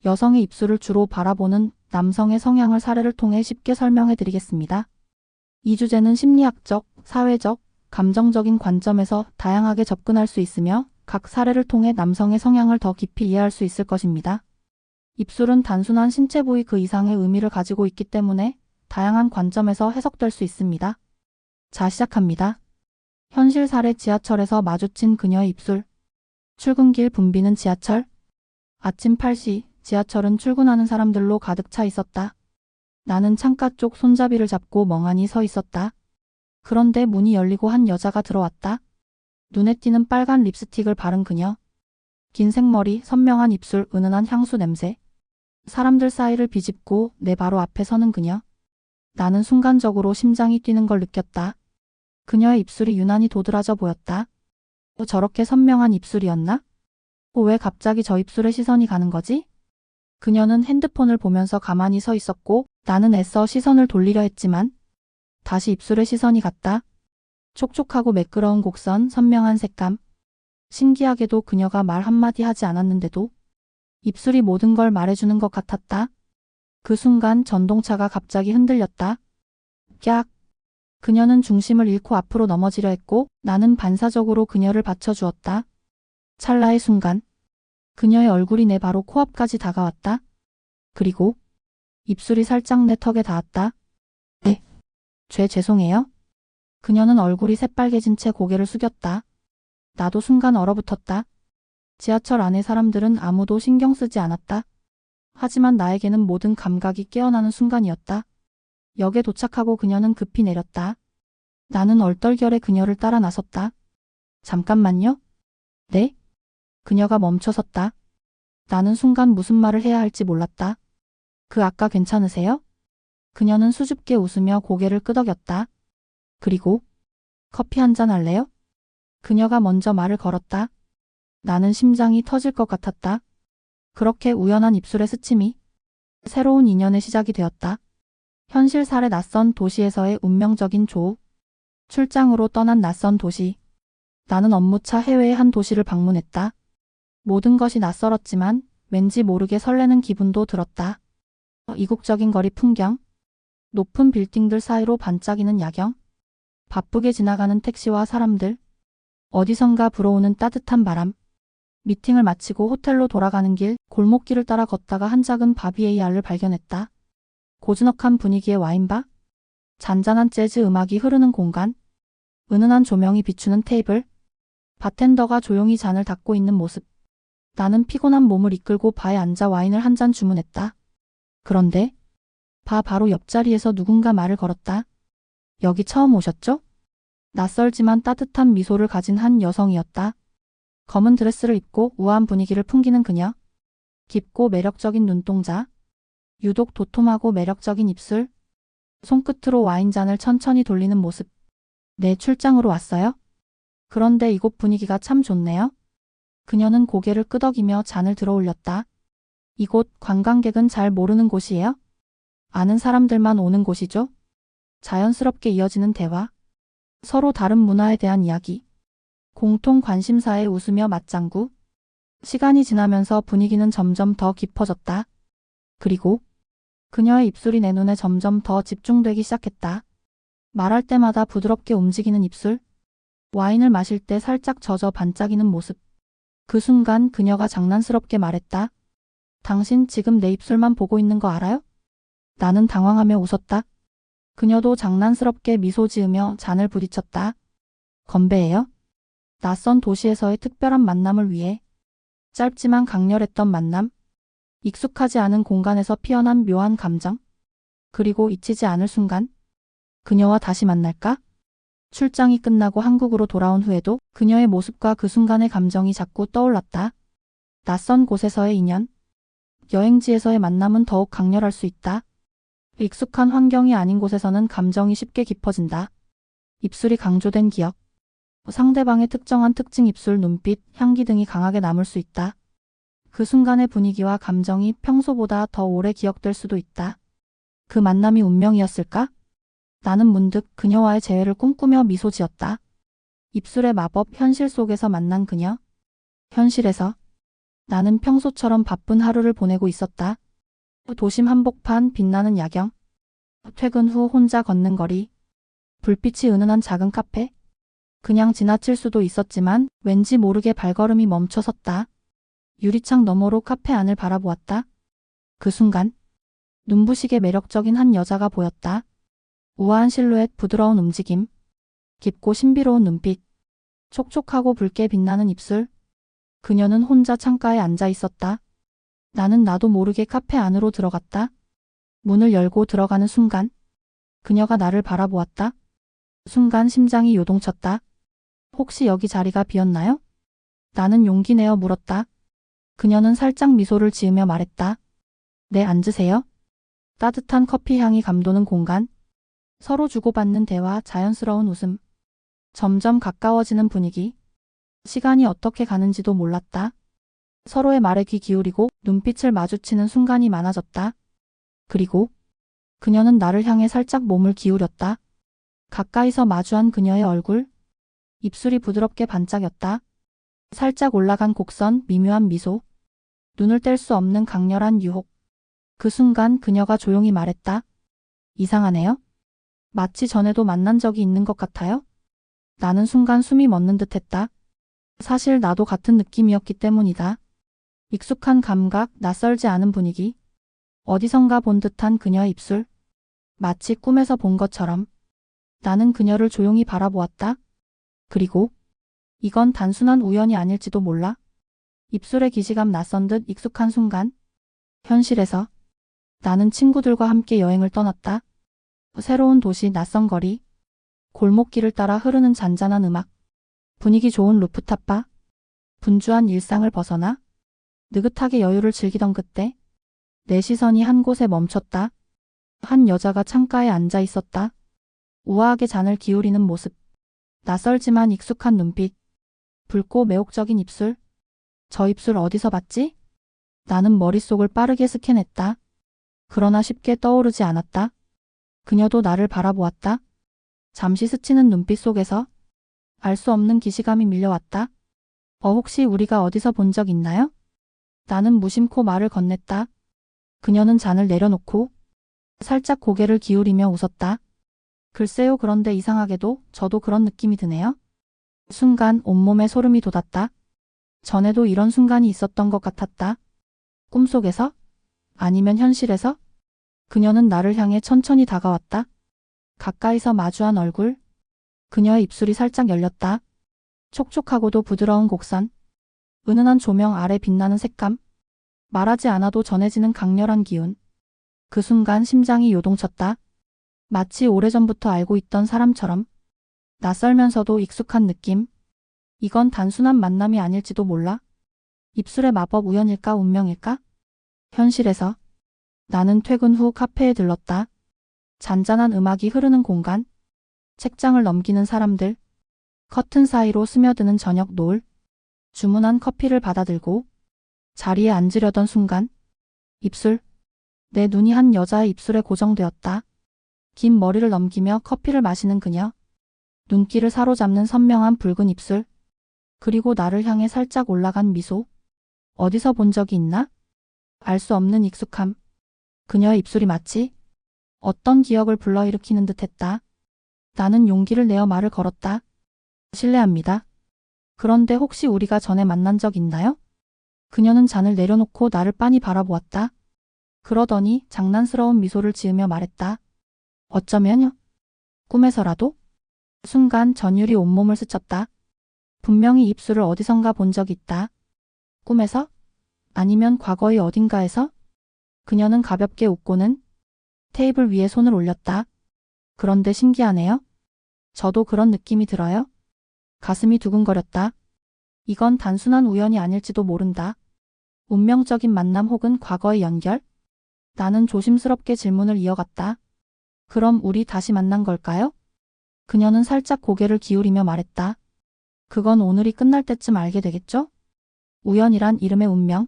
여성의 입술을 주로 바라보는 남성의 성향을 사례를 통해 쉽게 설명해 드리겠습니다. 이 주제는 심리학적, 사회적, 감정적인 관점에서 다양하게 접근할 수 있으며 각 사례를 통해 남성의 성향을 더 깊이 이해할 수 있을 것입니다. 입술은 단순한 신체 부위 그 이상의 의미를 가지고 있기 때문에 다양한 관점에서 해석될 수 있습니다. 자, 시작합니다. 현실 사례. 지하철에서 마주친 그녀의 입술. 출근길. 붐비는 지하철. 아침 8시 지하철은 출근하는 사람들로 가득 차 있었다. 나는 창가 쪽 손잡이를 잡고 멍하니 서 있었다. 그런데 문이 열리고 한 여자가 들어왔다. 눈에 띄는 빨간 립스틱을 바른 그녀. 긴 생머리, 선명한 입술, 은은한 향수 냄새. 사람들 사이를 비집고 내 바로 앞에 서는 그녀. 나는 순간적으로 심장이 뛰는 걸 느꼈다. 그녀의 입술이 유난히 도드라져 보였다. 저렇게 선명한 입술이었나? 왜 갑자기 저 입술에 시선이 가는 거지? 그녀는 핸드폰을 보면서 가만히 서 있었고 나는 애써 시선을 돌리려 했지만 다시 입술에 시선이 갔다. 촉촉하고 매끄러운 곡선, 선명한 색감. 신기하게도 그녀가 말 한마디 하지 않았는데도 입술이 모든 걸 말해주는 것 같았다. 그 순간 전동차가 갑자기 흔들렸다. 깍! 그녀는 중심을 잃고 앞으로 넘어지려 했고 나는 반사적으로 그녀를 받쳐주었다. 찰나의 순간 그녀의 얼굴이 내 바로 코앞까지 다가왔다. 그리고 입술이 살짝 내 턱에 닿았다. 네. 죄송해요. 그녀는 얼굴이 새빨개진 채 고개를 숙였다. 나도 순간 얼어붙었다. 지하철 안의 사람들은 아무도 신경 쓰지 않았다. 하지만 나에게는 모든 감각이 깨어나는 순간이었다. 역에 도착하고 그녀는 급히 내렸다. 나는 얼떨결에 그녀를 따라 나섰다. 잠깐만요. 네? 그녀가 멈춰섰다. 나는 순간 무슨 말을 해야 할지 몰랐다. 아까 괜찮으세요? 그녀는 수줍게 웃으며 고개를 끄덕였다. 그리고 커피 한 잔 할래요? 그녀가 먼저 말을 걸었다. 나는 심장이 터질 것 같았다. 그렇게 우연한 입술의 스침이 새로운 인연의 시작이 되었다. 현실 사례. 낯선 도시에서의 운명적인 조우. 출장으로 떠난 낯선 도시. 나는 업무차 해외의 한 도시를 방문했다. 모든 것이 낯설었지만 왠지 모르게 설레는 기분도 들었다. 이국적인 거리 풍경. 높은 빌딩들 사이로 반짝이는 야경. 바쁘게 지나가는 택시와 사람들. 어디선가 불어오는 따뜻한 바람. 미팅을 마치고 호텔로 돌아가는 길, 골목길을 따라 걷다가 한 작은 바비에이알을 발견했다. 고즈넉한 분위기의 와인바. 잔잔한 재즈 음악이 흐르는 공간. 은은한 조명이 비추는 테이블. 바텐더가 조용히 잔을 닦고 있는 모습. 나는 피곤한 몸을 이끌고 바에 앉아 와인을 한 잔 주문했다. 그런데 바 바로 옆자리에서 누군가 말을 걸었다. 여기 처음 오셨죠? 낯설지만 따뜻한 미소를 가진 한 여성이었다. 검은 드레스를 입고 우아한 분위기를 풍기는 그녀. 깊고 매력적인 눈동자. 유독 도톰하고 매력적인 입술. 손끝으로 와인잔을 천천히 돌리는 모습. 네, 출장으로 왔어요? 그런데 이곳 분위기가 참 좋네요. 그녀는 고개를 끄덕이며 잔을 들어 올렸다. 이곳 관광객은 잘 모르는 곳이에요? 아는 사람들만 오는 곳이죠? 자연스럽게 이어지는 대화. 서로 다른 문화에 대한 이야기. 공통 관심사에 웃으며 맞장구. 시간이 지나면서 분위기는 점점 더 깊어졌다. 그리고 그녀의 입술이 내 눈에 점점 더 집중되기 시작했다. 말할 때마다 부드럽게 움직이는 입술. 와인을 마실 때 살짝 젖어 반짝이는 모습. 그 순간 그녀가 장난스럽게 말했다. 당신 지금 내 입술만 보고 있는 거 알아요? 나는 당황하며 웃었다. 그녀도 장난스럽게 미소 지으며 잔을 부딪혔다. 건배해요? 낯선 도시에서의 특별한 만남을 위해. 짧지만 강렬했던 만남. 익숙하지 않은 공간에서 피어난 묘한 감정. 그리고 잊히지 않을 순간. 그녀와 다시 만날까? 출장이 끝나고 한국으로 돌아온 후에도 그녀의 모습과 그 순간의 감정이 자꾸 떠올랐다. 낯선 곳에서의 인연. 여행지에서의 만남은 더욱 강렬할 수 있다. 익숙한 환경이 아닌 곳에서는 감정이 쉽게 깊어진다. 입술이 강조된 기억. 상대방의 특정한 특징, 입술, 눈빛, 향기 등이 강하게 남을 수 있다. 그 순간의 분위기와 감정이 평소보다 더 오래 기억될 수도 있다. 그 만남이 운명이었을까? 나는 문득 그녀와의 재회를 꿈꾸며 미소 지었다. 입술의 마법. 현실 속에서 만난 그녀. 현실에서 나는 평소처럼 바쁜 하루를 보내고 있었다. 도심 한복판 빛나는 야경, 퇴근 후 혼자 걷는 거리, 불빛이 은은한 작은 카페. 그냥 지나칠 수도 있었지만 왠지 모르게 발걸음이 멈춰섰다. 유리창 너머로 카페 안을 바라보았다. 그 순간 눈부시게 매력적인 한 여자가 보였다. 우아한 실루엣, 부드러운 움직임, 깊고 신비로운 눈빛, 촉촉하고 붉게 빛나는 입술. 그녀는 혼자 창가에 앉아 있었다. 나는 나도 모르게 카페 안으로 들어갔다. 문을 열고 들어가는 순간 그녀가 나를 바라보았다. 순간 심장이 요동쳤다. 혹시 여기 자리가 비었나요? 나는 용기 내어 물었다. 그녀는 살짝 미소를 지으며 말했다. 네, 앉으세요. 따뜻한 커피 향이 감도는 공간. 서로 주고받는 대화, 자연스러운 웃음. 점점 가까워지는 분위기. 시간이 어떻게 가는지도 몰랐다. 서로의 말에 귀 기울이고 눈빛을 마주치는 순간이 많아졌다. 그리고 그녀는 나를 향해 살짝 몸을 기울였다. 가까이서 마주한 그녀의 얼굴. 입술이 부드럽게 반짝였다. 살짝 올라간 곡선, 미묘한 미소. 눈을 뗄 수 없는 강렬한 유혹. 그 순간 그녀가 조용히 말했다. 이상하네요. 마치 전에도 만난 적이 있는 것 같아요. 나는 순간 숨이 멎는 듯했다. 사실 나도 같은 느낌이었기 때문이다. 익숙한 감각, 낯설지 않은 분위기. 어디선가 본 듯한 그녀의 입술. 마치 꿈에서 본 것처럼. 나는 그녀를 조용히 바라보았다. 그리고 이건 단순한 우연이 아닐지도 몰라. 입술의 기시감 낯선 듯 익숙한 순간. 현실에서 나는 친구들과 함께 여행을 떠났다. 새로운 도시, 낯선 거리. 골목길을 따라 흐르는 잔잔한 음악. 분위기 좋은 루프탑 바. 분주한 일상을 벗어나 느긋하게 여유를 즐기던 그때 내 시선이 한 곳에 멈췄다. 한 여자가 창가에 앉아 있었다. 우아하게 잔을 기울이는 모습. 낯설지만 익숙한 눈빛. 붉고 매혹적인 입술. 저 입술 어디서 봤지? 나는 머릿속을 빠르게 스캔했다. 그러나 쉽게 떠오르지 않았다. 그녀도 나를 바라보았다. 잠시 스치는 눈빛 속에서 알 수 없는 기시감이 밀려왔다. 혹시 우리가 어디서 본 적 있나요? 나는 무심코 말을 건넸다. 그녀는 잔을 내려놓고 살짝 고개를 기울이며 웃었다. 글쎄요, 그런데 이상하게도 저도 그런 느낌이 드네요. 순간 온몸에 소름이 돋았다. 전에도 이런 순간이 있었던 것 같았다. 꿈속에서? 아니면 현실에서? 그녀는 나를 향해 천천히 다가왔다. 가까이서 마주한 얼굴. 그녀의 입술이 살짝 열렸다. 촉촉하고도 부드러운 곡선. 은은한 조명 아래 빛나는 색감. 말하지 않아도 전해지는 강렬한 기운. 그 순간 심장이 요동쳤다. 마치 오래전부터 알고 있던 사람처럼. 낯설면서도 익숙한 느낌. 이건 단순한 만남이 아닐지도 몰라. 입술의 마법, 우연일까 운명일까? 현실에서 나는 퇴근 후 카페에 들렀다. 잔잔한 음악이 흐르는 공간. 책장을 넘기는 사람들. 커튼 사이로 스며드는 저녁 노을. 주문한 커피를 받아들고 자리에 앉으려던 순간 입술. 내 눈이 한 여자의 입술에 고정되었다. 긴 머리를 넘기며 커피를 마시는 그녀. 눈길을 사로잡는 선명한 붉은 입술. 그리고 나를 향해 살짝 올라간 미소. 어디서 본 적이 있나? 알 수 없는 익숙함. 그녀의 입술이 마치 어떤 기억을 불러일으키는 듯했다. 나는 용기를 내어 말을 걸었다. 실례합니다. 그런데 혹시 우리가 전에 만난 적 있나요? 그녀는 잔을 내려놓고 나를 빤히 바라보았다. 그러더니 장난스러운 미소를 지으며 말했다. 어쩌면요? 꿈에서라도? 순간 전율이 온몸을 스쳤다. 분명히 입술을 어디선가 본 적이 있다. 꿈에서? 아니면 과거의 어딘가에서? 그녀는 가볍게 웃고는 테이블 위에 손을 올렸다. 그런데 신기하네요. 저도 그런 느낌이 들어요. 가슴이 두근거렸다. 이건 단순한 우연이 아닐지도 모른다. 운명적인 만남 혹은 과거의 연결? 나는 조심스럽게 질문을 이어갔다. 그럼 우리 다시 만난 걸까요? 그녀는 살짝 고개를 기울이며 말했다. 그건 오늘이 끝날 때쯤 알게 되겠죠? 우연이란 이름의 운명.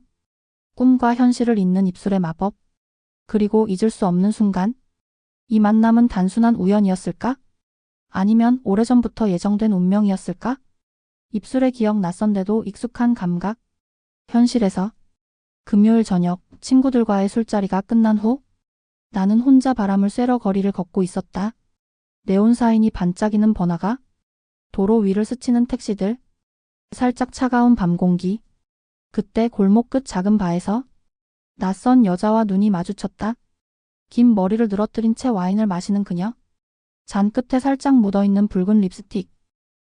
꿈과 현실을 잇는 입술의 마법. 그리고 잊을 수 없는 순간. 이 만남은 단순한 우연이었을까? 아니면 오래전부터 예정된 운명이었을까? 입술의 기억, 낯선데도 익숙한 감각. 현실에서 금요일 저녁 친구들과의 술자리가 끝난 후 나는 혼자 바람을 쐬러 거리를 걷고 있었다. 네온사인이 반짝이는 번화가, 도로 위를 스치는 택시들, 살짝 차가운 밤 공기. 그때 골목 끝 작은 바에서 낯선 여자와 눈이 마주쳤다. 긴 머리를 늘어뜨린 채 와인을 마시는 그녀. 잔 끝에 살짝 묻어있는 붉은 립스틱.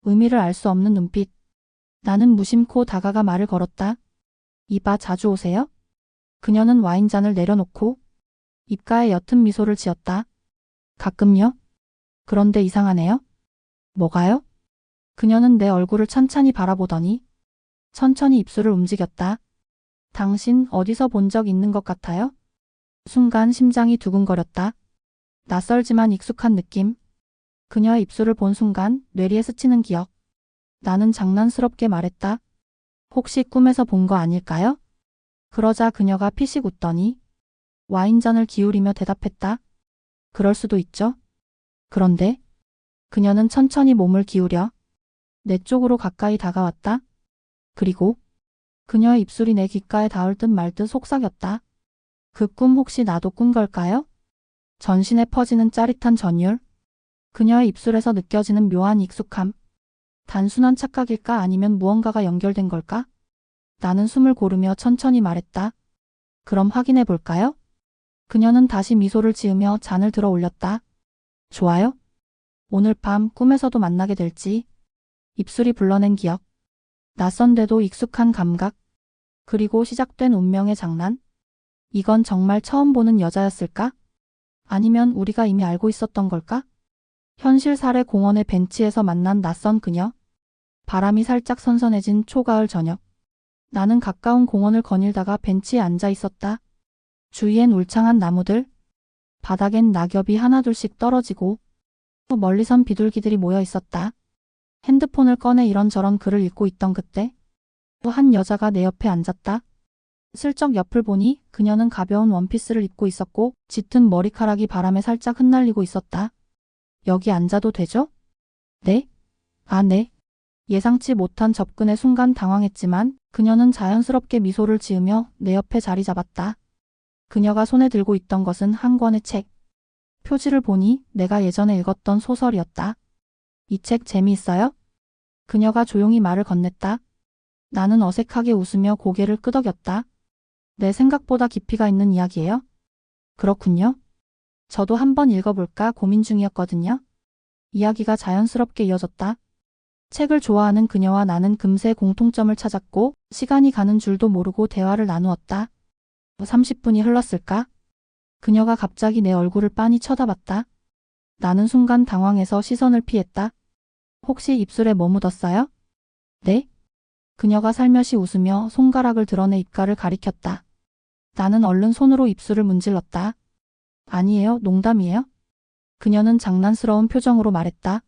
의미를 알 수 없는 눈빛. 나는 무심코 다가가 말을 걸었다. 이봐, 자주 오세요? 그녀는 와인잔을 내려놓고 입가에 옅은 미소를 지었다. 가끔요? 그런데 이상하네요. 뭐가요? 그녀는 내 얼굴을 찬찬히 바라보더니 천천히 입술을 움직였다. 당신 어디서 본 적 있는 것 같아요? 순간 심장이 두근거렸다. 낯설지만 익숙한 느낌. 그녀의 입술을 본 순간 뇌리에 스치는 기억. 나는 장난스럽게 말했다. 혹시 꿈에서 본 거 아닐까요? 그러자 그녀가 피식 웃더니 와인잔을 기울이며 대답했다. 그럴 수도 있죠. 그런데 그녀는 천천히 몸을 기울여 내 쪽으로 가까이 다가왔다. 그리고 그녀의 입술이 내 귓가에 닿을 듯 말 듯 속삭였다. 그 꿈 혹시 나도 꾼 걸까요? 전신에 퍼지는 짜릿한 전율. 그녀의 입술에서 느껴지는 묘한 익숙함. 단순한 착각일까 아니면 무언가가 연결된 걸까? 나는 숨을 고르며 천천히 말했다. 그럼 확인해 볼까요? 그녀는 다시 미소를 지으며 잔을 들어 올렸다. 좋아요? 오늘 밤 꿈에서도 만나게 될지. 입술이 불러낸 기억. 낯선데도 익숙한 감각. 그리고 시작된 운명의 장난. 이건 정말 처음 보는 여자였을까? 아니면 우리가 이미 알고 있었던 걸까? 현실 살해 공원의 벤치에서 만난 낯선 그녀. 바람이 살짝 선선해진 초가을 저녁. 나는 가까운 공원을 거닐다가 벤치에 앉아 있었다. 주위엔 울창한 나무들. 바닥엔 낙엽이 하나둘씩 떨어지고 멀리선 비둘기들이 모여 있었다. 핸드폰을 꺼내 이런저런 글을 읽고 있던 그때 또 한 여자가 내 옆에 앉았다. 슬쩍 옆을 보니 그녀는 가벼운 원피스를 입고 있었고 짙은 머리카락이 바람에 살짝 흩날리고 있었다. 여기 앉아도 되죠? 네? 아, 네. 예상치 못한 접근의 순간 당황했지만 그녀는 자연스럽게 미소를 지으며 내 옆에 자리 잡았다. 그녀가 손에 들고 있던 것은 한 권의 책. 표지를 보니 내가 예전에 읽었던 소설이었다. 이 책 재미있어요? 그녀가 조용히 말을 건넸다. 나는 어색하게 웃으며 고개를 끄덕였다. 내 생각보다 깊이가 있는 이야기예요? 그렇군요. 저도 한번 읽어볼까 고민 중이었거든요. 이야기가 자연스럽게 이어졌다. 책을 좋아하는 그녀와 나는 금세 공통점을 찾았고 시간이 가는 줄도 모르고 대화를 나누었다. 30분이 흘렀을까? 그녀가 갑자기 내 얼굴을 빤히 쳐다봤다. 나는 순간 당황해서 시선을 피했다. 혹시 입술에 뭐 묻었어요? 네? 그녀가 살며시 웃으며 손가락을 드러내 입가를 가리켰다. 나는 얼른 손으로 입술을 문질렀다. 아니에요, 농담이에요. 그녀는 장난스러운 표정으로 말했다.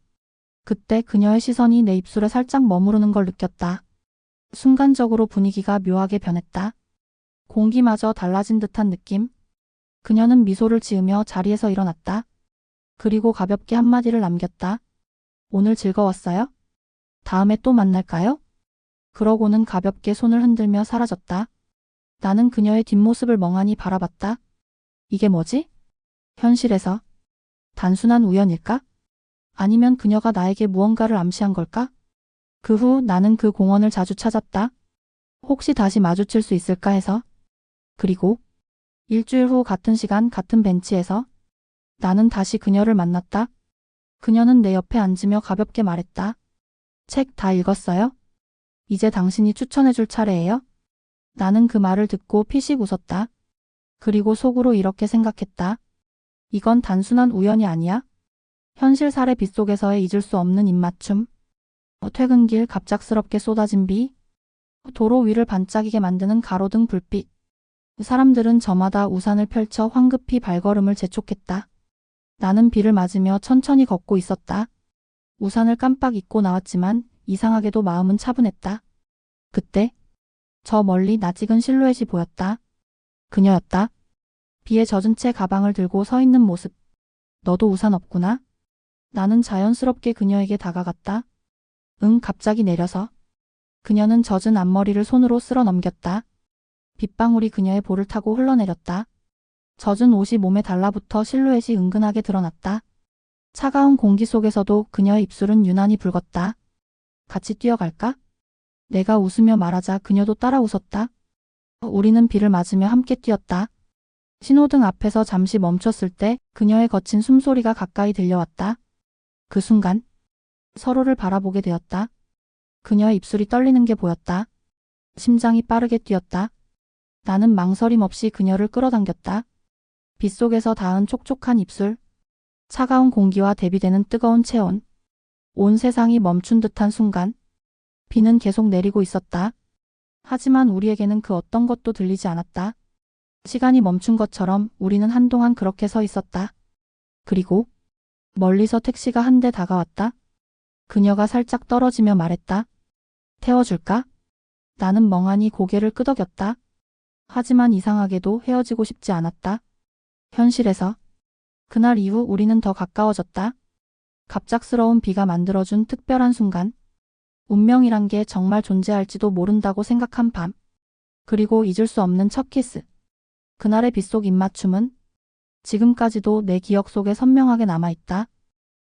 그때 그녀의 시선이 내 입술에 살짝 머무르는 걸 느꼈다. 순간적으로 분위기가 묘하게 변했다. 공기마저 달라진 듯한 느낌. 그녀는 미소를 지으며 자리에서 일어났다. 그리고 가볍게 한마디를 남겼다. 오늘 즐거웠어요? 다음에 또 만날까요? 그러고는 가볍게 손을 흔들며 사라졌다. 나는 그녀의 뒷모습을 멍하니 바라봤다. 이게 뭐지? 현실에서 단순한 우연일까? 아니면 그녀가 나에게 무언가를 암시한 걸까? 그 후 나는 그 공원을 자주 찾았다. 혹시 다시 마주칠 수 있을까 해서. 그리고 일주일 후 같은 시간 같은 벤치에서 나는 다시 그녀를 만났다. 그녀는 내 옆에 앉으며 가볍게 말했다. 책 다 읽었어요? 이제 당신이 추천해줄 차례예요? 나는 그 말을 듣고 피식 웃었다. 그리고 속으로 이렇게 생각했다. 이건 단순한 우연이 아니야. 현실 살해 빗속에서의 잊을 수 없는 입맞춤. 퇴근길 갑작스럽게 쏟아진 비. 도로 위를 반짝이게 만드는 가로등 불빛. 사람들은 저마다 우산을 펼쳐 황급히 발걸음을 재촉했다. 나는 비를 맞으며 천천히 걷고 있었다. 우산을 깜빡 잊고 나왔지만 이상하게도 마음은 차분했다. 그때 저 멀리 낯익은 실루엣이 보였다. 그녀였다. 비에 젖은 채 가방을 들고 서 있는 모습. 너도 우산 없구나? 나는 자연스럽게 그녀에게 다가갔다. 응, 갑자기 내려서. 그녀는 젖은 앞머리를 손으로 쓸어 넘겼다. 빗방울이 그녀의 볼을 타고 흘러내렸다. 젖은 옷이 몸에 달라붙어 실루엣이 은근하게 드러났다. 차가운 공기 속에서도 그녀의 입술은 유난히 붉었다. 같이 뛰어갈까? 내가 웃으며 말하자 그녀도 따라 웃었다. 우리는 비를 맞으며 함께 뛰었다. 신호등 앞에서 잠시 멈췄을 때 그녀의 거친 숨소리가 가까이 들려왔다. 그 순간 서로를 바라보게 되었다. 그녀의 입술이 떨리는 게 보였다. 심장이 빠르게 뛰었다. 나는 망설임 없이 그녀를 끌어당겼다. 빗속에서 닿은 촉촉한 입술, 차가운 공기와 대비되는 뜨거운 체온, 온 세상이 멈춘 듯한 순간, 비는 계속 내리고 있었다. 하지만 우리에게는 그 어떤 것도 들리지 않았다. 시간이 멈춘 것처럼 우리는 한동안 그렇게 서 있었다. 그리고 멀리서 택시가 한 대 다가왔다. 그녀가 살짝 떨어지며 말했다. 태워줄까? 나는 멍하니 고개를 끄덕였다. 하지만 이상하게도 헤어지고 싶지 않았다. 현실에서. 그날 이후 우리는 더 가까워졌다. 갑작스러운 비가 만들어준 특별한 순간. 운명이란 게 정말 존재할지도 모른다고 생각한 밤. 그리고 잊을 수 없는 첫 키스. 그날의 빗속 입맞춤은 지금까지도 내 기억 속에 선명하게 남아있다.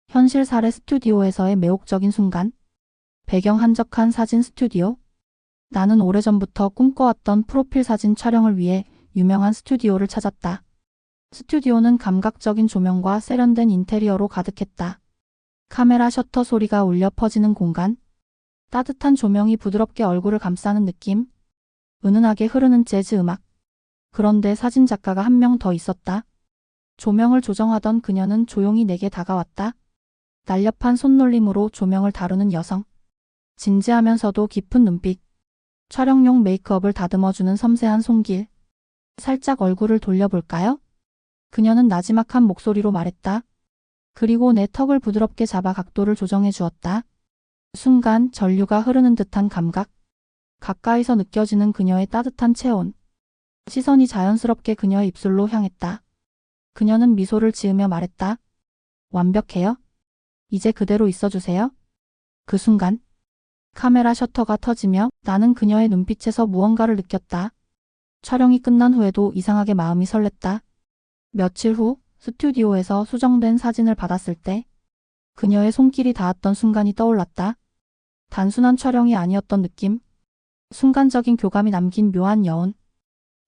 현실 살해 스튜디오에서의 매혹적인 순간. 배경 한적한 사진 스튜디오. 나는 오래전부터 꿈꿔왔던 프로필 사진 촬영을 위해 유명한 스튜디오를 찾았다. 스튜디오는 감각적인 조명과 세련된 인테리어로 가득했다. 카메라 셔터 소리가 울려 퍼지는 공간. 따뜻한 조명이 부드럽게 얼굴을 감싸는 느낌. 은은하게 흐르는 재즈 음악. 그런데 사진 작가가 한 명 더 있었다. 조명을 조정하던 그녀는 조용히 내게 다가왔다. 날렵한 손놀림으로 조명을 다루는 여성. 진지하면서도 깊은 눈빛. 촬영용 메이크업을 다듬어주는 섬세한 손길. 살짝 얼굴을 돌려볼까요? 그녀는 나지막한 목소리로 말했다. 그리고 내 턱을 부드럽게 잡아 각도를 조정해 주었다. 순간 전류가 흐르는 듯한 감각. 가까이서 느껴지는 그녀의 따뜻한 체온. 시선이 자연스럽게 그녀의 입술로 향했다. 그녀는 미소를 지으며 말했다. 완벽해요. 이제 그대로 있어주세요. 그 순간 카메라 셔터가 터지며 나는 그녀의 눈빛에서 무언가를 느꼈다. 촬영이 끝난 후에도 이상하게 마음이 설렜다. 며칠 후 스튜디오에서 수정된 사진을 받았을 때 그녀의 손길이 닿았던 순간이 떠올랐다. 단순한 촬영이 아니었던 느낌. 순간적인 교감이 남긴 묘한 여운.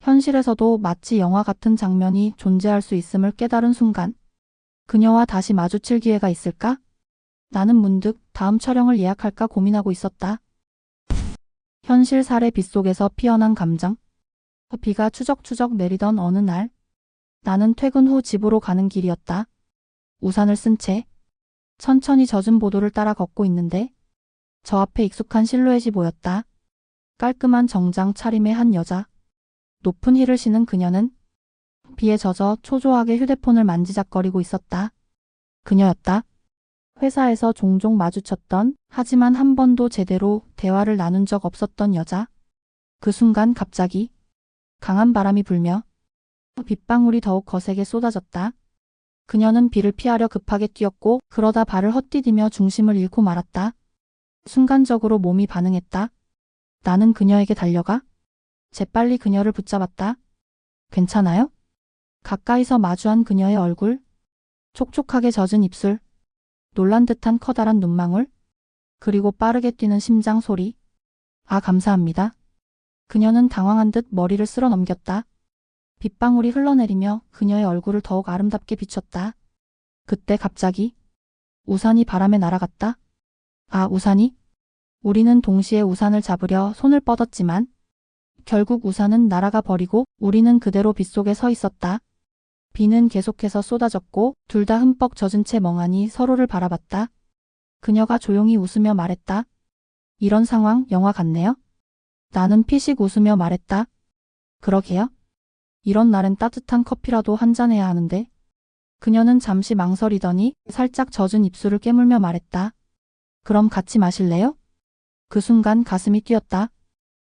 현실에서도 마치 영화 같은 장면이 존재할 수 있음을 깨달은 순간. 그녀와 다시 마주칠 기회가 있을까? 나는 문득 다음 촬영을 예약할까 고민하고 있었다. 현실 살해 빗속에서 피어난 감정. 비가 추적추적 내리던 어느 날. 나는 퇴근 후 집으로 가는 길이었다. 우산을 쓴 채 천천히 젖은 보도를 따라 걷고 있는데 저 앞에 익숙한 실루엣이 보였다. 깔끔한 정장 차림의 한 여자. 높은 힐을 신은 그녀는 비에 젖어 초조하게 휴대폰을 만지작거리고 있었다. 그녀였다. 회사에서 종종 마주쳤던 하지만 한 번도 제대로 대화를 나눈 적 없었던 여자. 그 순간 갑자기 강한 바람이 불며 빗방울이 더욱 거세게 쏟아졌다. 그녀는 비를 피하려 급하게 뛰었고 그러다 발을 헛디디며 중심을 잃고 말았다. 순간적으로 몸이 반응했다. 나는 그녀에게 달려가 재빨리 그녀를 붙잡았다. 괜찮아요? 가까이서 마주한 그녀의 얼굴. 촉촉하게 젖은 입술. 놀란 듯한 커다란 눈망울. 그리고 빠르게 뛰는 심장 소리. 아, 감사합니다. 그녀는 당황한 듯 머리를 쓸어 넘겼다. 빗방울이 흘러내리며 그녀의 얼굴을 더욱 아름답게 비췄다. 그때 갑자기 우산이 바람에 날아갔다. 아, 우산이? 우리는 동시에 우산을 잡으려 손을 뻗었지만 결국 우산은 날아가 버리고 우리는 그대로 빗속에 서 있었다. 비는 계속해서 쏟아졌고 둘 다 흠뻑 젖은 채 멍하니 서로를 바라봤다. 그녀가 조용히 웃으며 말했다. 이런 상황 영화 같네요. 나는 피식 웃으며 말했다. 그러게요. 이런 날엔 따뜻한 커피라도 한잔해야 하는데. 그녀는 잠시 망설이더니 살짝 젖은 입술을 깨물며 말했다. 그럼 같이 마실래요? 그 순간 가슴이 뛰었다.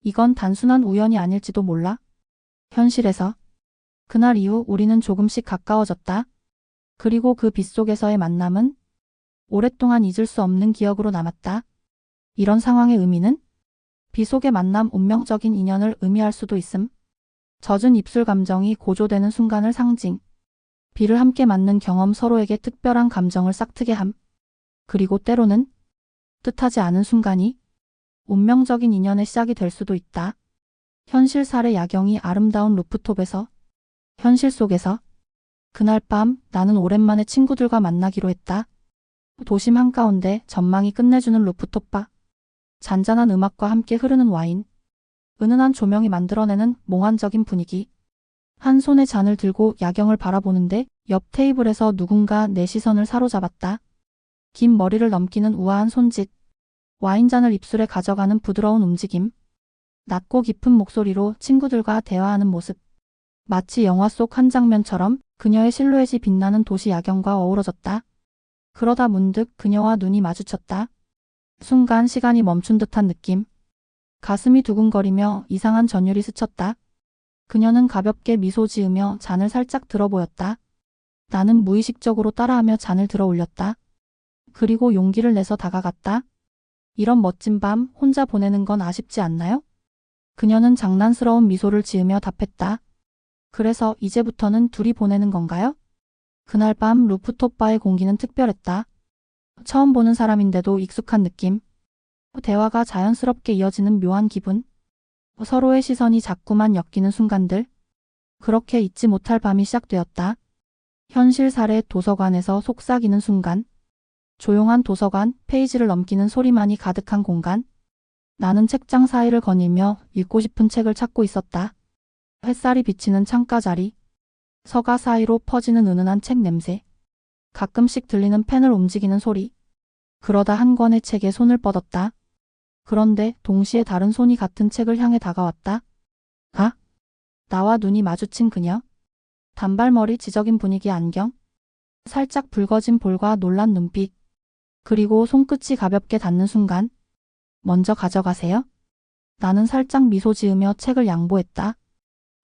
이건 단순한 우연이 아닐지도 몰라. 현실에서. 그날 이후 우리는 조금씩 가까워졌다. 그리고 그 빗속에서의 만남은 오랫동안 잊을 수 없는 기억으로 남았다. 이런 상황의 의미는? 비 속의 만남 운명적인 인연을 의미할 수도 있음. 젖은 입술 감정이 고조되는 순간을 상징. 비를 함께 맞는 경험 서로에게 특별한 감정을 싹트게 함. 그리고 때로는 뜻하지 않은 순간이 운명적인 인연의 시작이 될 수도 있다. 현실 살해 야경이 아름다운 루프톱에서 현실 속에서 그날 밤 나는 오랜만에 친구들과 만나기로 했다. 도심 한가운데 전망이 끝내주는 루프톱바. 잔잔한 음악과 함께 흐르는 와인. 은은한 조명이 만들어내는 몽환적인 분위기. 한 손에 잔을 들고 야경을 바라보는데 옆 테이블에서 누군가 내 시선을 사로잡았다. 긴 머리를 넘기는 우아한 손짓. 와인잔을 입술에 가져가는 부드러운 움직임. 낮고 깊은 목소리로 친구들과 대화하는 모습. 마치 영화 속 한 장면처럼 그녀의 실루엣이 빛나는 도시 야경과 어우러졌다. 그러다 문득 그녀와 눈이 마주쳤다. 순간 시간이 멈춘 듯한 느낌. 가슴이 두근거리며 이상한 전율이 스쳤다. 그녀는 가볍게 미소 지으며 잔을 살짝 들어 보였다. 나는 무의식적으로 따라하며 잔을 들어 올렸다. 그리고 용기를 내서 다가갔다. 이런 멋진 밤 혼자 보내는 건 아쉽지 않나요? 그녀는 장난스러운 미소를 지으며 답했다. 그래서 이제부터는 둘이 보내는 건가요? 그날 밤 루프톱 바의 공기는 특별했다. 처음 보는 사람인데도 익숙한 느낌. 대화가 자연스럽게 이어지는 묘한 기분. 서로의 시선이 자꾸만 엮이는 순간들. 그렇게 잊지 못할 밤이 시작되었다. 현실 살해 도서관에서 속삭이는 순간. 조용한 도서관, 페이지를 넘기는 소리만이 가득한 공간. 나는 책장 사이를 거닐며 읽고 싶은 책을 찾고 있었다. 햇살이 비치는 창가 자리. 서가 사이로 퍼지는 은은한 책 냄새. 가끔씩 들리는 펜을 움직이는 소리. 그러다 한 권의 책에 손을 뻗었다. 그런데 동시에 다른 손이 같은 책을 향해 다가왔다. 아? 나와 눈이 마주친 그녀. 단발머리 지적인 분위기 안경. 살짝 붉어진 볼과 놀란 눈빛. 그리고 손끝이 가볍게 닿는 순간. 먼저 가져가세요. 나는 살짝 미소 지으며 책을 양보했다.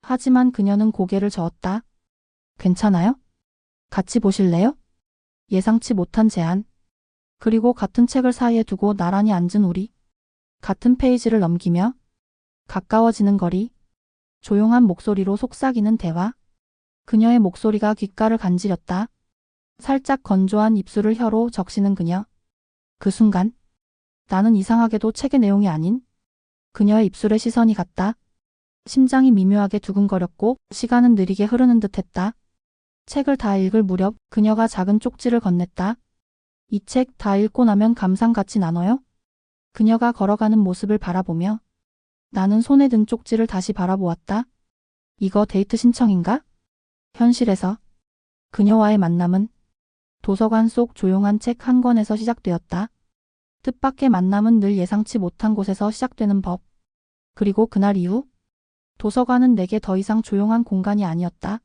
하지만 그녀는 고개를 저었다. 괜찮아요? 같이 보실래요? 예상치 못한 제안. 그리고 같은 책을 사이에 두고 나란히 앉은 우리. 같은 페이지를 넘기며 가까워지는 거리. 조용한 목소리로 속삭이는 대화. 그녀의 목소리가 귓가를 간지렸다. 살짝 건조한 입술을 혀로 적시는 그녀. 그 순간 나는 이상하게도 책의 내용이 아닌 그녀의 입술에 시선이 갔다. 심장이 미묘하게 두근거렸고 시간은 느리게 흐르는 듯했다. 책을 다 읽을 무렵 그녀가 작은 쪽지를 건넸다. 이 책 다 읽고 나면 감상같이 나눠요? 그녀가 걸어가는 모습을 바라보며 나는 손에 든 쪽지를 다시 바라보았다. 이거 데이트 신청인가? 현실에서 그녀와의 만남은 도서관 속 조용한 책 한 권에서 시작되었다. 뜻밖의 만남은 늘 예상치 못한 곳에서 시작되는 법. 그리고 그날 이후 도서관은 내게 더 이상 조용한 공간이 아니었다.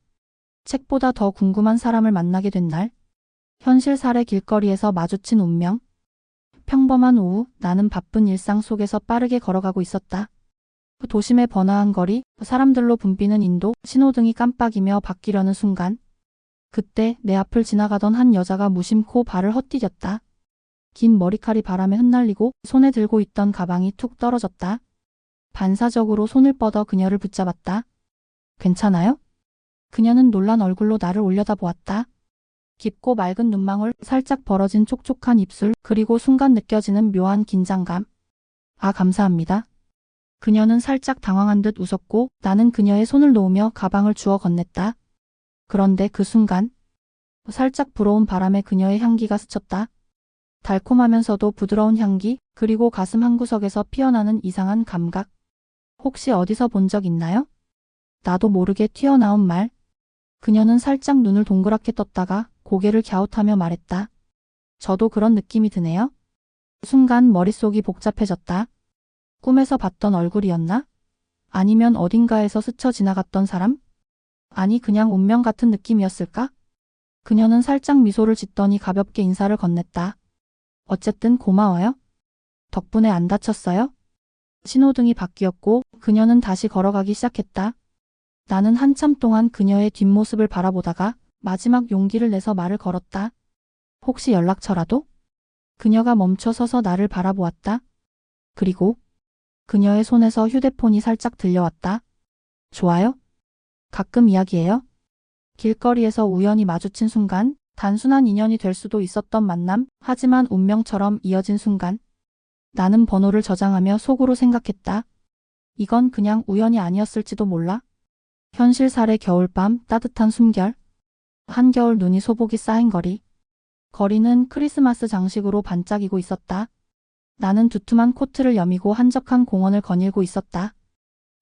책보다 더 궁금한 사람을 만나게 된 날. 현실 살해 길거리에서 마주친 운명. 평범한 오후 나는 바쁜 일상 속에서 빠르게 걸어가고 있었다. 도심의 번화한 거리, 사람들로 붐비는 인도, 신호등이 깜빡이며 바뀌려는 순간. 그때 내 앞을 지나가던 한 여자가 무심코 발을 헛디뎠다. 긴 머리칼이 바람에 흩날리고 손에 들고 있던 가방이 툭 떨어졌다. 반사적으로 손을 뻗어 그녀를 붙잡았다. 괜찮아요? 그녀는 놀란 얼굴로 나를 올려다보았다. 깊고 맑은 눈망울, 살짝 벌어진 촉촉한 입술, 그리고 순간 느껴지는 묘한 긴장감. 아, 감사합니다. 그녀는 살짝 당황한 듯 웃었고 나는 그녀의 손을 놓으며 가방을 주워 건넸다. 그런데 그 순간 살짝 불어온 바람에 그녀의 향기가 스쳤다. 달콤하면서도 부드러운 향기, 그리고 가슴 한구석에서 피어나는 이상한 감각. 혹시 어디서 본 적 있나요? 나도 모르게 튀어나온 말. 그녀는 살짝 눈을 동그랗게 떴다가 고개를 갸웃하며 말했다. 저도 그런 느낌이 드네요. 순간 머릿속이 복잡해졌다. 꿈에서 봤던 얼굴이었나? 아니면 어딘가에서 스쳐 지나갔던 사람? 아니 그냥 운명 같은 느낌이었을까? 그녀는 살짝 미소를 짓더니 가볍게 인사를 건넸다. 어쨌든 고마워요. 덕분에 안 다쳤어요? 신호등이 바뀌었고 그녀는 다시 걸어가기 시작했다. 나는 한참 동안 그녀의 뒷모습을 바라보다가 마지막 용기를 내서 말을 걸었다. 혹시 연락처라도? 그녀가 멈춰 서서 나를 바라보았다. 그리고 그녀의 손에서 휴대폰이 살짝 들려왔다. 좋아요? 가끔 이야기해요? 길거리에서 우연히 마주친 순간, 단순한 인연이 될 수도 있었던 만남, 하지만 운명처럼 이어진 순간. 나는 번호를 저장하며 속으로 생각했다. 이건 그냥 우연이 아니었을지도 몰라. 현실살의 겨울밤, 따뜻한 숨결. 한겨울 눈이 소복이 쌓인 거리. 거리는 크리스마스 장식으로 반짝이고 있었다. 나는 두툼한 코트를 여미고 한적한 공원을 거닐고 있었다.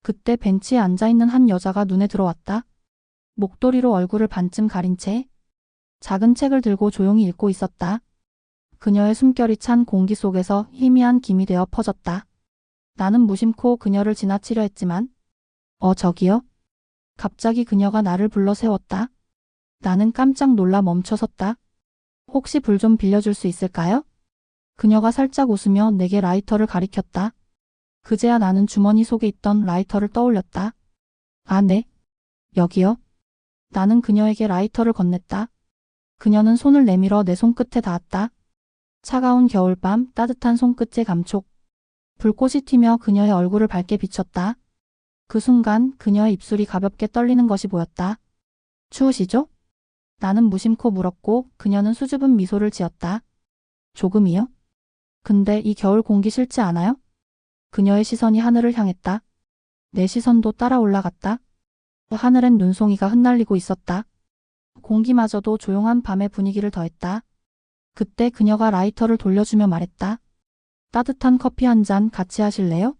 그때 벤치에 앉아있는 한 여자가 눈에 들어왔다. 목도리로 얼굴을 반쯤 가린 채 작은 책을 들고 조용히 읽고 있었다. 그녀의 숨결이 찬 공기 속에서 희미한 김이 되어 퍼졌다. 나는 무심코 그녀를 지나치려 했지만 저기요? 갑자기 그녀가 나를 불러 세웠다. 나는 깜짝 놀라 멈춰섰다. 혹시 불 좀 빌려줄 수 있을까요? 그녀가 살짝 웃으며 내게 라이터를 가리켰다. 그제야 나는 주머니 속에 있던 라이터를 떠올렸다. 아, 네. 여기요. 나는 그녀에게 라이터를 건넸다. 그녀는 손을 내밀어 내 손끝에 닿았다. 차가운 겨울밤, 따뜻한 손끝의 감촉. 불꽃이 튀며 그녀의 얼굴을 밝게 비췄다. 그 순간 그녀의 입술이 가볍게 떨리는 것이 보였다. 추우시죠? 나는 무심코 물었고 그녀는 수줍은 미소를 지었다. 조금이요? 근데 이 겨울 공기 싫지 않아요? 그녀의 시선이 하늘을 향했다. 내 시선도 따라 올라갔다. 하늘엔 눈송이가 흩날리고 있었다. 공기마저도 조용한 밤의 분위기를 더했다. 그때 그녀가 라이터를 돌려주며 말했다. 따뜻한 커피 한 잔 같이 하실래요?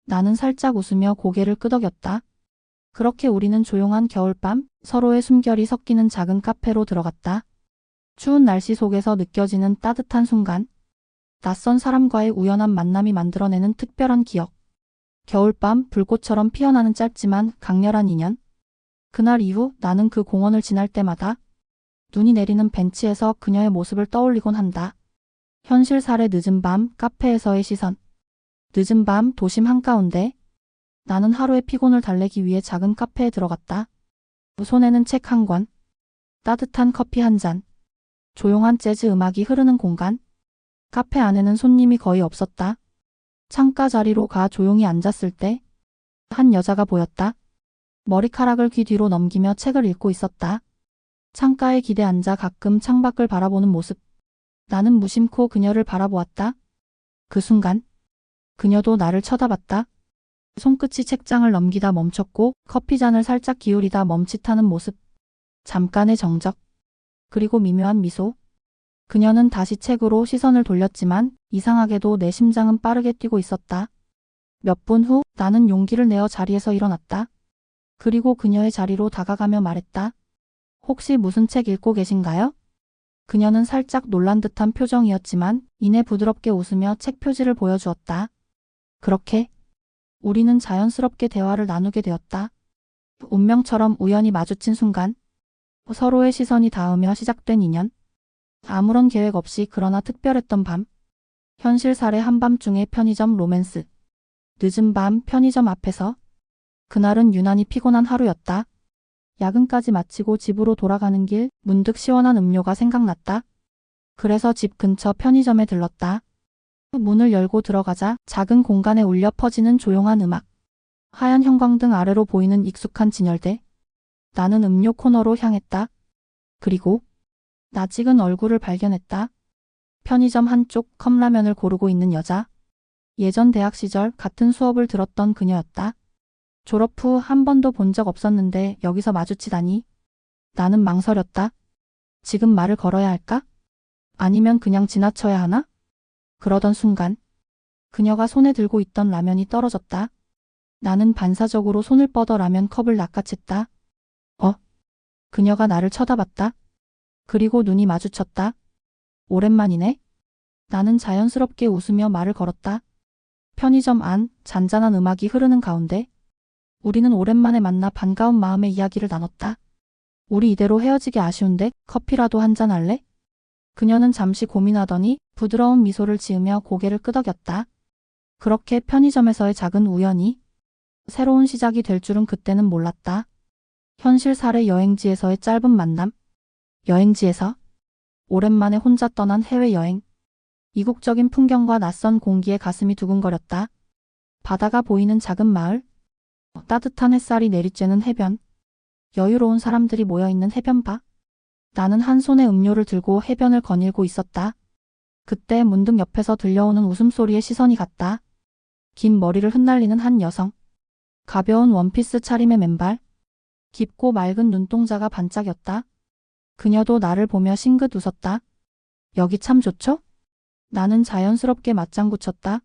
나는 살짝 웃으며 고개를 끄덕였다. 그렇게 우리는 조용한 겨울밤, 서로의 숨결이 섞이는 작은 카페로 들어갔다. 추운 날씨 속에서 느껴지는 따뜻한 순간, 낯선 사람과의 우연한 만남이 만들어내는 특별한 기억. 겨울밤, 불꽃처럼 피어나는 짧지만 강렬한 인연. 그날 이후 나는 그 공원을 지날 때마다 눈이 내리는 벤치에서 그녀의 모습을 떠올리곤 한다. 현실살의 늦은 밤, 카페에서의 시선. 늦은 밤, 도심 한가운데. 나는 하루의 피곤을 달래기 위해 작은 카페에 들어갔다. 손에는 책 한 권, 따뜻한 커피 한 잔, 조용한 재즈 음악이 흐르는 공간. 카페 안에는 손님이 거의 없었다. 창가 자리로 가 조용히 앉았을 때 한 여자가 보였다. 머리카락을 귀 뒤로 넘기며 책을 읽고 있었다. 창가에 기대 앉아 가끔 창밖을 바라보는 모습. 나는 무심코 그녀를 바라보았다. 그 순간 그녀도 나를 쳐다봤다. 손끝이 책장을 넘기다 멈췄고 커피잔을 살짝 기울이다 멈칫하는 모습. 잠깐의 정적. 그리고 미묘한 미소. 그녀는 다시 책으로 시선을 돌렸지만 이상하게도 내 심장은 빠르게 뛰고 있었다. 몇 분 후 나는 용기를 내어 자리에서 일어났다. 그리고 그녀의 자리로 다가가며 말했다. 혹시 무슨 책 읽고 계신가요? 그녀는 살짝 놀란 듯한 표정이었지만 이내 부드럽게 웃으며 책 표지를 보여주었다. 그렇게 우리는 자연스럽게 대화를 나누게 되었다. 운명처럼 우연히 마주친 순간 서로의 시선이 닿으며 시작된 인연. 아무런 계획 없이 그러나 특별했던 밤. 현실살의 한밤중의 편의점 로맨스. 늦은 밤 편의점 앞에서. 그날은 유난히 피곤한 하루였다. 야근까지 마치고 집으로 돌아가는 길 문득 시원한 음료가 생각났다. 그래서 집 근처 편의점에 들렀다. 문을 열고 들어가자 작은 공간에 울려 퍼지는 조용한 음악. 하얀 형광등 아래로 보이는 익숙한 진열대. 나는 음료 코너로 향했다. 그리고 낯익은 얼굴을 발견했다. 편의점 한쪽 컵라면을 고르고 있는 여자. 예전 대학 시절 같은 수업을 들었던 그녀였다. 졸업 후 한 번도 본 적 없었는데 여기서 마주치다니. 나는 망설였다. 지금 말을 걸어야 할까? 아니면 그냥 지나쳐야 하나? 그러던 순간 그녀가 손에 들고 있던 라면이 떨어졌다. 나는 반사적으로 손을 뻗어 라면 컵을 낚아챘다. 그녀가 나를 쳐다봤다. 그리고 눈이 마주쳤다. 오랜만이네. 나는 자연스럽게 웃으며 말을 걸었다. 편의점 안 잔잔한 음악이 흐르는 가운데 우리는 오랜만에 만나 반가운 마음의 이야기를 나눴다. 우리 이대로 헤어지기 아쉬운데 커피라도 한잔 할래? 그녀는 잠시 고민하더니 부드러운 미소를 지으며 고개를 끄덕였다. 그렇게 편의점에서의 작은 우연이 새로운 시작이 될 줄은 그때는 몰랐다. 현실살의 여행지에서의 짧은 만남. 여행지에서 오랜만에 혼자 떠난 해외여행. 이국적인 풍경과 낯선 공기에 가슴이 두근거렸다. 바다가 보이는 작은 마을, 따뜻한 햇살이 내리쬐는 해변, 여유로운 사람들이 모여있는 해변바. 나는 한 손에 음료를 들고 해변을 거닐고 있었다. 그때 문득 옆에서 들려오는 웃음소리에 시선이 갔다. 긴 머리를 흩날리는 한 여성. 가벼운 원피스 차림의 맨발. 깊고 맑은 눈동자가 반짝였다. 그녀도 나를 보며 싱긋 웃었다. 여기 참 좋죠? 나는 자연스럽게 맞장구 쳤다.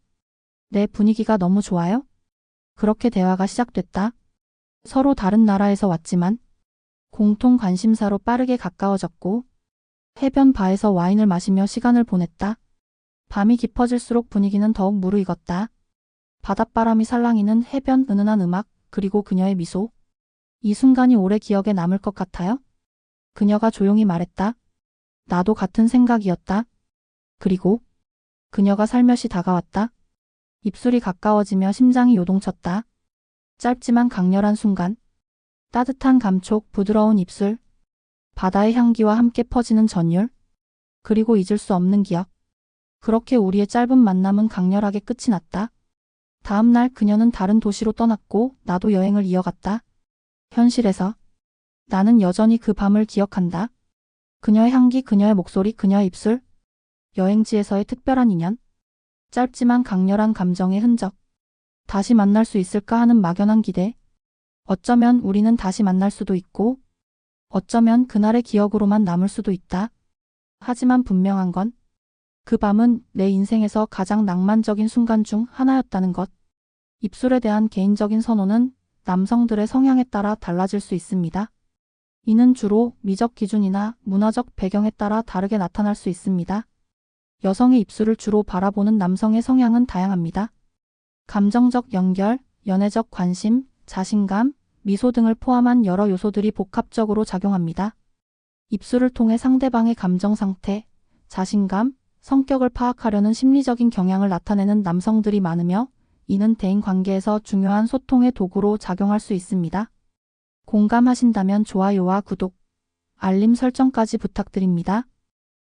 내 분위기가 너무 좋아요? 그렇게 대화가 시작됐다. 서로 다른 나라에서 왔지만 공통 관심사로 빠르게 가까워졌고 해변 바에서 와인을 마시며 시간을 보냈다. 밤이 깊어질수록 분위기는 더욱 무르익었다. 바닷바람이 살랑이는 해변, 은은한 음악, 그리고 그녀의 미소. 이 순간이 오래 기억에 남을 것 같아요. 그녀가 조용히 말했다. 나도 같은 생각이었다. 그리고 그녀가 살며시 다가왔다. 입술이 가까워지며 심장이 요동쳤다. 짧지만 강렬한 순간. 따뜻한 감촉, 부드러운 입술, 바다의 향기와 함께 퍼지는 전율, 그리고 잊을 수 없는 기억. 그렇게 우리의 짧은 만남은 강렬하게 끝이 났다. 다음 날 그녀는 다른 도시로 떠났고 나도 여행을 이어갔다. 현실에서 나는 여전히 그 밤을 기억한다. 그녀의 향기, 그녀의 목소리, 그녀의 입술. 여행지에서의 특별한 인연. 짧지만 강렬한 감정의 흔적. 다시 만날 수 있을까 하는 막연한 기대. 어쩌면 우리는 다시 만날 수도 있고 어쩌면 그날의 기억으로만 남을 수도 있다. 하지만 분명한 건 그 밤은 내 인생에서 가장 낭만적인 순간 중 하나였다는 것. 입술에 대한 개인적인 선호는 남성들의 성향에 따라 달라질 수 있습니다. 이는 주로 미적 기준이나 문화적 배경에 따라 다르게 나타날 수 있습니다. 여성의 입술을 주로 바라보는 남성의 성향은 다양합니다. 감정적 연결, 연애적 관심, 자신감, 미소 등을 포함한 여러 요소들이 복합적으로 작용합니다. 입술을 통해 상대방의 감정 상태, 자신감, 성격을 파악하려는 심리적인 경향을 나타내는 남성들이 많으며 이는 대인 관계에서 중요한 소통의 도구로 작용할 수 있습니다. 공감하신다면 좋아요와 구독, 알림 설정까지 부탁드립니다.